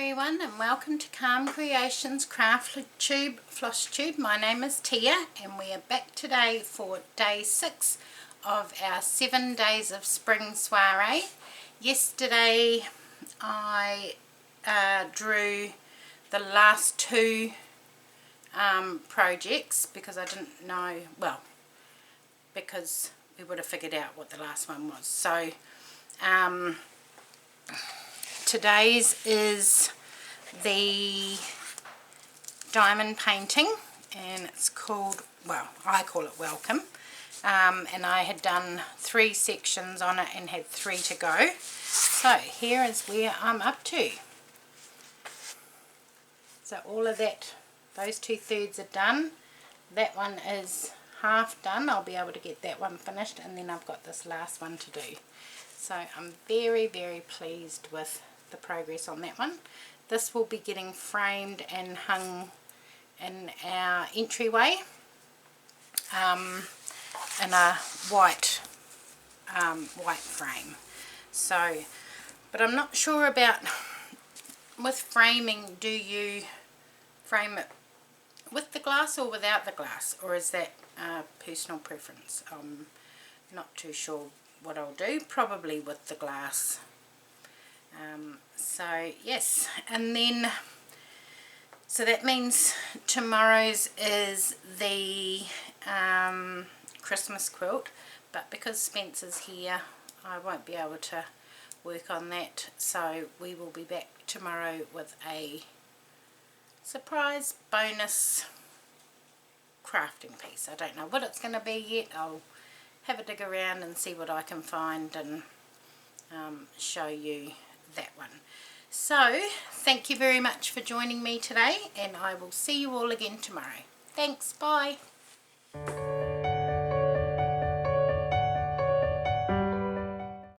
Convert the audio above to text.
everyone, and welcome to Calm Creations Flosstube. My name is Tia, and we are back today for day 6 of our 7 days of spring soiree. Yesterday I drew the last 2 projects because I didn't know, well, because we would have figured out what the last one was. So today's is the diamond painting, and it's called, well, I call it Welcome, and I had done 3 sections on it and had 3 to go. So here is where I'm up to. So all of that, those 2/3 are done. That one is half done. I'll be able to get that one finished, and then I've got this last one to do. So I'm very, very pleased with the progress on that one. This will be getting framed and hung in our entryway in a white frame. So, but I'm not sure about with framing. Do you frame it with the glass or without the glass, or is that personal preference? I'm not too sure what I'll do. Probably with the glass. So yes, and then so that means tomorrow's is the Christmas quilt, but because Spencer's here I won't be able to work on that, so we will be back tomorrow with a surprise bonus crafting piece. I don't know what it's going to be yet. I'll have a dig around and see what I can find and show you that one. So thank you very much for joining me today, and I will see you all again tomorrow. Thanks, bye.